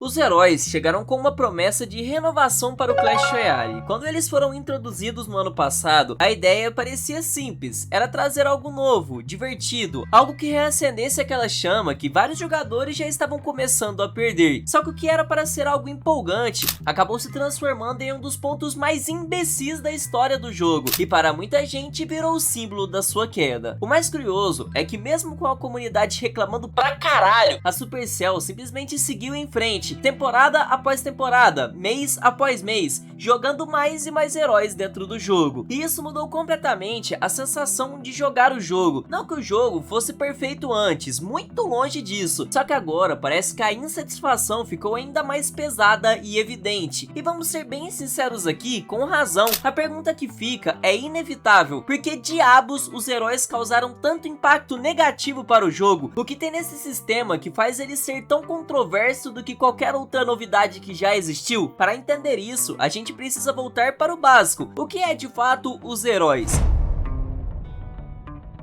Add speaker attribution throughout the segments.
Speaker 1: Os heróis chegaram com uma promessa de renovação para o Clash Royale. Quando eles foram introduzidos no ano passado, a ideia parecia simples, era trazer algo novo, divertido, algo que reacendesse aquela chama que vários jogadores já estavam começando a perder. Só que o que era para ser algo empolgante, acabou se transformando em um dos pontos mais imbecis da história do jogo, e para muita gente virou o símbolo da sua queda. O mais curioso é que mesmo com a comunidade reclamando pra caralho, a Supercell simplesmente seguiu em frente, temporada após temporada, mês após mês, jogando mais e mais heróis dentro do jogo. E isso mudou completamente a sensação de jogar o jogo. Não que o jogo fosse perfeito antes, muito longe disso, só que agora parece que a insatisfação ficou ainda mais pesada e evidente. E vamos ser bem sinceros aqui, com razão, a pergunta que fica é inevitável: por que diabos os heróis causaram tanto impacto negativo para o jogo? O que tem nesse sistema que faz ele ser tão controverso do que qualquer outra novidade que já existiu? Para entender isso, a gente precisa voltar para o básico. O que é de fato os heróis?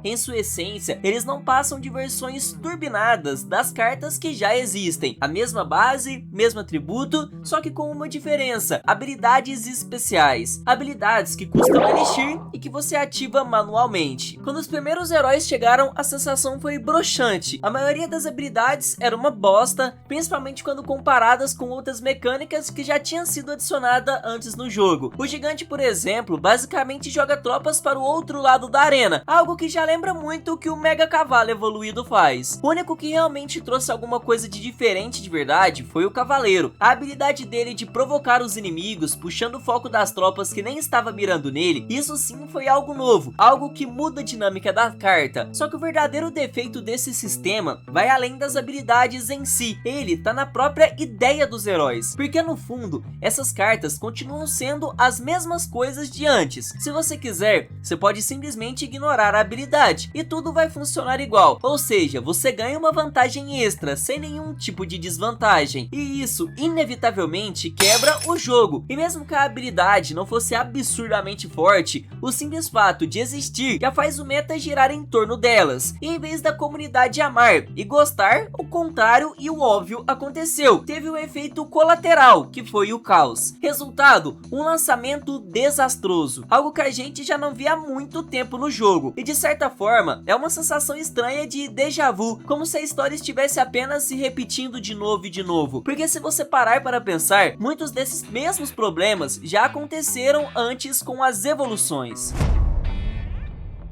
Speaker 1: Em sua essência, eles não passam de versões turbinadas das cartas que já existem. A mesma base, mesmo atributo, só que com uma diferença: habilidades especiais. Habilidades que custam Elixir e que você ativa manualmente. Quando os primeiros heróis chegaram, a sensação foi broxante. A maioria das habilidades era uma bosta, principalmente quando comparadas com outras mecânicas que já tinham sido adicionadas antes no jogo. O gigante, por exemplo, basicamente joga tropas para o outro lado da arena, algo que já lembra muito o que o Mega Cavalo evoluído faz. O único que realmente trouxe alguma coisa de diferente de verdade foi o Cavaleiro. A habilidade dele de provocar os inimigos, puxando o foco das tropas que nem estava mirando nele, isso sim foi algo novo, algo que muda a dinâmica da carta. Só que o verdadeiro defeito desse sistema vai além das habilidades em si, ele tá na própria ideia dos heróis, porque no fundo, essas cartas continuam sendo as mesmas coisas de antes. Se você quiser, você pode simplesmente ignorar a habilidade e tudo vai funcionar igual, ou seja, você ganha uma vantagem extra sem nenhum tipo de desvantagem, e isso inevitavelmente quebra o jogo. E mesmo que a habilidade não fosse absurdamente forte, o simples fato de existir já faz o meta girar em torno delas, e em vez da comunidade amar e gostar, o contrário e o óbvio aconteceu. Teve o efeito colateral, que foi o caos. Resultado, um lançamento desastroso, algo que a gente já não via há muito tempo no jogo, e de certa forma, é uma sensação estranha de déjà vu, como se a história estivesse apenas se repetindo de novo e de novo. Porque se você parar para pensar, muitos desses mesmos problemas já aconteceram antes com as evoluções.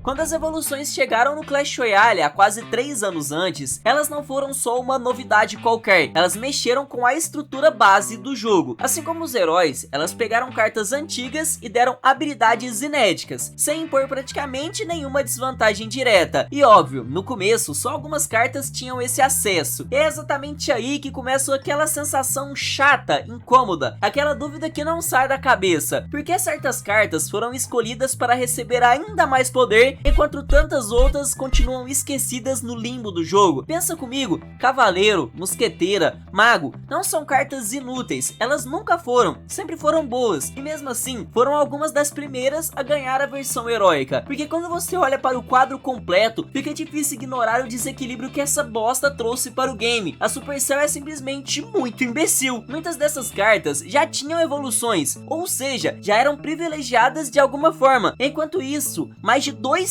Speaker 1: Quando as evoluções chegaram no Clash Royale há quase 3 anos antes, elas não foram só uma novidade qualquer, elas mexeram com a estrutura base do jogo. Assim como os heróis, elas pegaram cartas antigas e deram habilidades inéditas, sem impor praticamente nenhuma desvantagem direta. E óbvio, no começo só algumas cartas tinham esse acesso. E é exatamente aí que começa aquela sensação chata, incômoda, aquela dúvida que não sai da cabeça. Por que certas cartas foram escolhidas para receber ainda mais poder, enquanto tantas outras continuam esquecidas no limbo do jogo? Pensa comigo, Cavaleiro, Mosqueteira, Mago, não são cartas inúteis, elas nunca foram, sempre foram boas, e mesmo assim, foram algumas das primeiras a ganhar a versão heróica, porque quando você olha para o quadro completo, fica difícil ignorar o desequilíbrio que essa bosta trouxe para o game. A Supercell é simplesmente muito imbecil. Muitas dessas cartas já tinham evoluções, ou seja, já eram privilegiadas de alguma forma, enquanto isso, mais de 2/3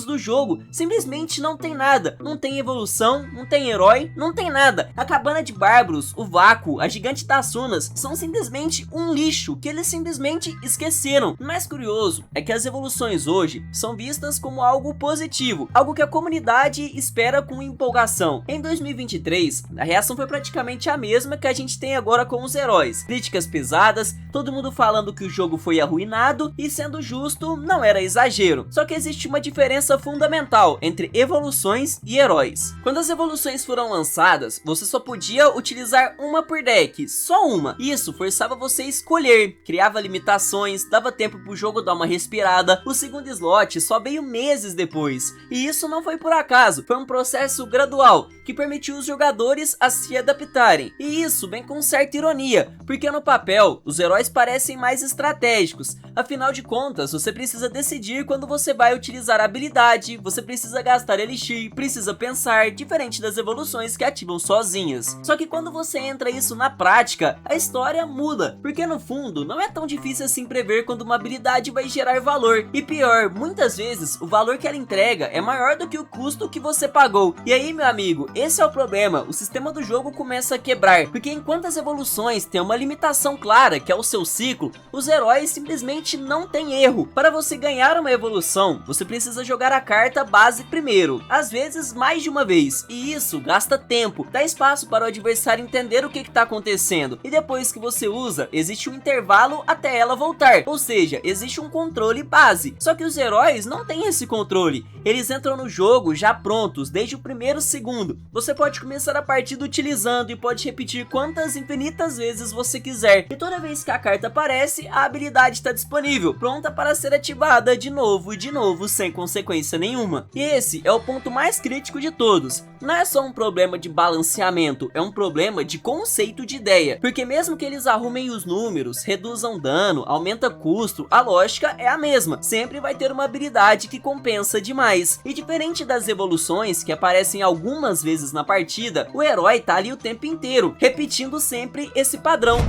Speaker 1: do jogo simplesmente não tem nada, não tem evolução, não tem herói, não tem nada. A Cabana de Bárbaros, o Vácuo, a Gigante das Runas são simplesmente um lixo que eles simplesmente esqueceram. O mais curioso é que as evoluções hoje são vistas como algo positivo, algo que a comunidade espera com empolgação. Em 2023, a reação foi praticamente a mesma que a gente tem agora com os heróis: críticas pesadas, todo mundo falando que o jogo foi arruinado, e sendo justo, não era exagero. Só que existe uma diferença fundamental entre evoluções e heróis. Quando as evoluções foram lançadas, você só podia utilizar uma por deck, só uma. Isso forçava você a escolher, criava limitações, dava tempo pro jogo dar uma respirada. O segundo slot só veio meses depois, e isso não foi por acaso, foi um processo gradual que permitiu os jogadores a se adaptarem. E isso vem com certa ironia, porque no papel, os heróis heróis parecem mais estratégicos. Afinal de contas, você precisa decidir quando você vai utilizar a habilidade, você precisa gastar elixir, precisa pensar, diferente das evoluções que ativam sozinhas. Só que quando você entra isso na prática, a história muda, porque no fundo não é tão difícil assim prever quando uma habilidade vai gerar valor. E pior, muitas vezes o valor que ela entrega é maior do que o custo que você pagou. E aí, meu amigo, esse é o problema, o sistema do jogo começa a quebrar, porque enquanto as evoluções têm uma limitação clara, que é o seu ciclo, os heróis simplesmente não têm erro. Para você ganhar uma evolução, você precisa jogar a carta base primeiro, às vezes mais de uma vez, e isso gasta tempo, dá espaço para o adversário entender o que está acontecendo, e depois que você usa, existe um intervalo até ela voltar, ou seja, existe um controle base. Só que os heróis não têm esse controle, eles entram no jogo já prontos, desde o primeiro segundo. Você pode começar a partida utilizando e pode repetir quantas infinitas vezes você quiser, e toda vez que a carta aparece, a habilidade está disponível, pronta para ser ativada de novo e de novo, sem consequência nenhuma. E esse é o ponto mais crítico de todos. Não é só um problema de balanceamento, é um problema de conceito de ideia, porque mesmo que eles arrumem os números, reduzam dano, aumenta custo, a lógica é a mesma, sempre vai ter uma habilidade que compensa demais. E diferente das evoluções que aparecem algumas vezes na partida, o herói tá ali o tempo inteiro, repetindo sempre esse padrão.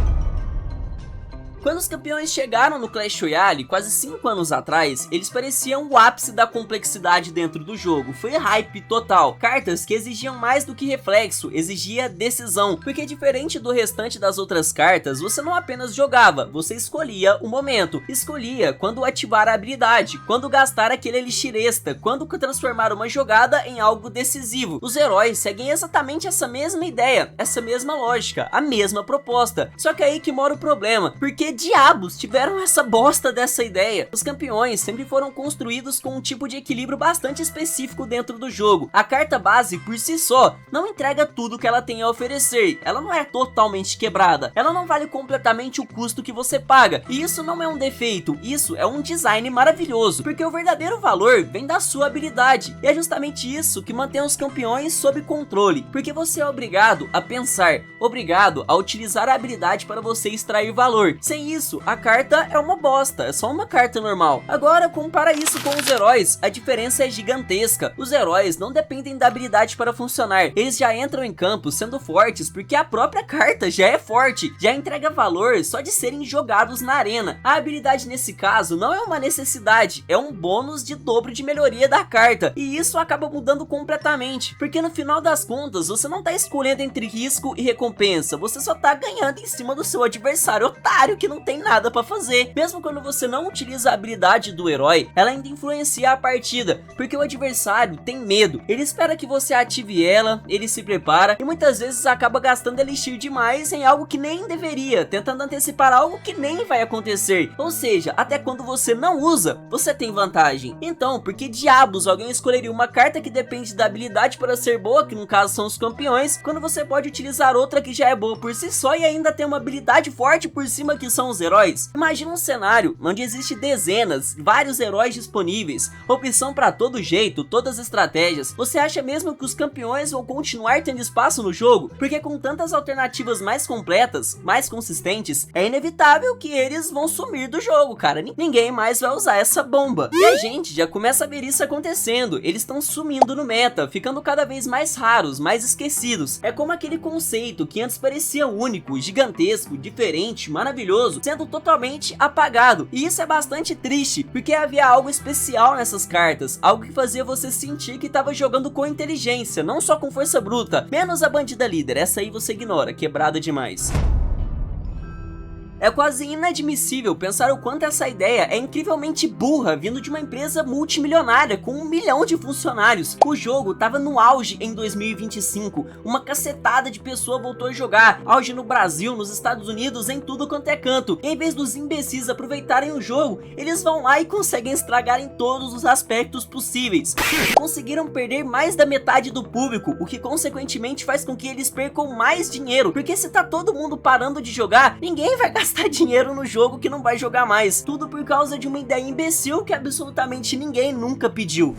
Speaker 1: Quando os campeões chegaram no Clash Royale, quase 5 anos atrás, eles pareciam o ápice da complexidade dentro do jogo, foi hype total. Cartas que exigiam mais do que reflexo, exigia decisão, porque diferente do restante das outras cartas, você não apenas jogava, você escolhia o momento, escolhia quando ativar a habilidade, quando gastar aquele elixir extra, quando transformar uma jogada em algo decisivo. Os heróis seguem exatamente essa mesma ideia, essa mesma lógica, a mesma proposta, só que aí que mora o problema, porque diabos tiveram essa bosta dessa ideia? Os campeões sempre foram construídos com um tipo de equilíbrio bastante específico dentro do jogo. A carta base por si só não entrega tudo que ela tem a oferecer, ela não é totalmente quebrada, ela não vale completamente o custo que você paga, e isso não é um defeito, isso é um design maravilhoso, porque o verdadeiro valor vem da sua habilidade, e é justamente isso que mantém os campeões sob controle, porque você é obrigado a pensar, obrigado a utilizar a habilidade para você extrair valor. Sem isso, a carta é uma bosta, é só uma carta normal. Agora, compara isso com os heróis, a diferença é gigantesca. Os heróis não dependem da habilidade para funcionar, eles já entram em campo sendo fortes porque a própria carta já é forte, já entrega valor só de serem jogados na arena. A habilidade nesse caso não é uma necessidade, é um bônus de dobro de melhoria da carta, e isso acaba mudando completamente, porque no final das contas você não tá escolhendo entre risco e recompensa, você só tá ganhando em cima do seu adversário otário que não tem nada pra fazer. Mesmo quando você não utiliza a habilidade do herói, ela ainda influencia a partida, porque o adversário tem medo, ele espera que você ative ela, ele se prepara e muitas vezes acaba gastando elixir demais em algo que nem deveria, tentando antecipar algo que nem vai acontecer. Ou seja, até quando você não usa, você tem vantagem. Então, por que diabos alguém escolheria uma carta que depende da habilidade para ser boa, que no caso são os campeões, quando você pode utilizar outra que já é boa por si só e ainda tem uma habilidade forte por cima que são os heróis? Imagina um cenário onde existe dezenas, vários heróis disponíveis, opção para todo jeito, todas as estratégias. Você acha mesmo que os campeões vão continuar tendo espaço no jogo? Porque com tantas alternativas mais completas, mais consistentes, é inevitável que eles vão sumir do jogo, cara. Ninguém mais vai usar essa bomba. E a gente já começa a ver isso acontecendo, eles estão sumindo no meta, ficando cada vez mais raros, mais esquecidos. É como aquele conceito que antes parecia único, gigantesco, diferente, maravilhoso, sendo totalmente apagado. E isso é bastante triste, porque havia algo especial nessas cartas, algo que fazia você sentir que estava jogando com inteligência, não só com força bruta, menos a bandida líder, essa aí você ignora, quebrada demais. É quase inadmissível pensar o quanto essa ideia é incrivelmente burra vindo de uma empresa multimilionária com 1 milhão de funcionários. O jogo tava no auge em 2025, uma cacetada de pessoa voltou a jogar, auge no Brasil, nos Estados Unidos, em tudo quanto é canto. Em vez dos imbecis aproveitarem o jogo, eles vão lá e conseguem estragar em todos os aspectos possíveis. Conseguiram perder mais da metade do público, o que consequentemente faz com que eles percam mais dinheiro, porque se tá todo mundo parando de jogar, ninguém vai gastar dinheiro no jogo que não vai jogar mais, tudo por causa de uma ideia imbecil que absolutamente ninguém nunca pediu.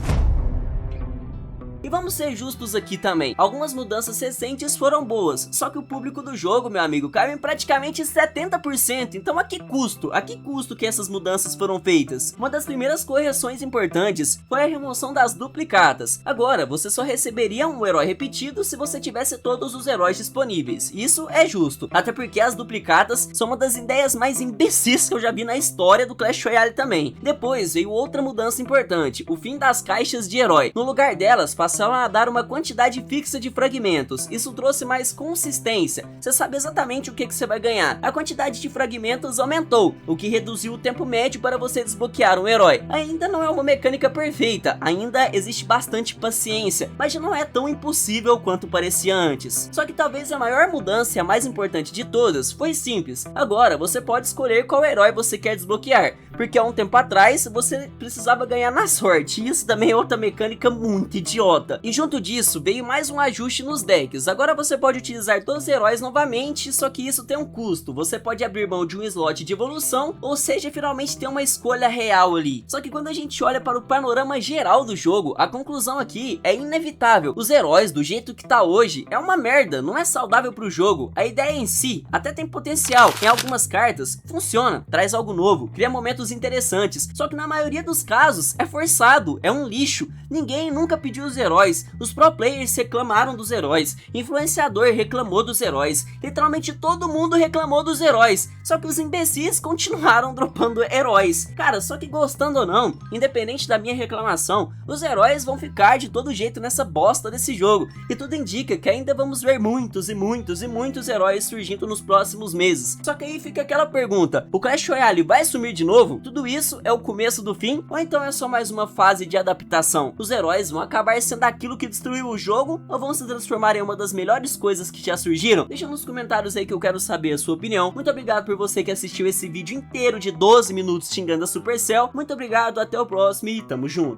Speaker 1: E vamos ser justos aqui também, algumas mudanças recentes foram boas, só que o público do jogo, meu amigo, caiu em praticamente 70%, então a que custo? A que custo que essas mudanças foram feitas? Uma das primeiras correções importantes foi a remoção das duplicatas. Agora, você só receberia um herói repetido se você tivesse todos os heróis disponíveis. Isso é justo, até porque as duplicatas são uma das ideias mais imbecis que eu já vi na história do Clash Royale também. Depois veio outra mudança importante, o fim das caixas de herói. No lugar delas, passaram a dar uma quantidade fixa de fragmentos. Isso trouxe mais consistência, você sabe exatamente o que você vai ganhar. A quantidade de fragmentos aumentou, o que reduziu o tempo médio para você desbloquear um herói. Ainda não é uma mecânica perfeita, ainda existe bastante paciência, mas já não é tão impossível quanto parecia antes. Só que talvez a maior mudança e a mais importante de todas foi simples. Agora você pode escolher qual herói você quer desbloquear, porque há um tempo atrás você precisava ganhar na sorte, e isso também é outra mecânica muito idiota. E junto disso veio mais um ajuste nos decks. Agora você pode utilizar todos os heróis novamente, só que isso tem um custo. Você pode abrir mão de um slot de evolução, ou seja, finalmente ter uma escolha real ali. Só que quando a gente olha para o panorama geral do jogo, a conclusão aqui é inevitável. Os heróis do jeito que tá hoje é uma merda, não é saudável pro jogo. A ideia em si até tem potencial, em algumas cartas funciona, traz algo novo, cria momentos interessantes, só que na maioria dos casos é forçado, é um lixo. Ninguém nunca pediu os heróis, os pro players reclamaram dos heróis, influenciador reclamou dos heróis, literalmente todo mundo reclamou dos heróis, só que os imbecis continuaram dropando heróis. Cara, só que gostando ou não, independente da minha reclamação, os heróis vão ficar de todo jeito nessa bosta desse jogo, e tudo indica que ainda vamos ver muitos e muitos e muitos heróis surgindo nos próximos meses. Só que aí fica aquela pergunta, o Clash Royale vai sumir de novo? Tudo isso é o começo do fim? Ou então é só mais uma fase de adaptação? Os heróis vão acabar sendo aquilo que destruiu o jogo, ou vão se transformar em uma das melhores coisas que já surgiram? Deixa nos comentários aí que eu quero saber a sua opinião. Muito obrigado por você que assistiu esse vídeo inteiro de 12 minutos xingando a Supercell. Muito obrigado, até o próximo e tamo junto.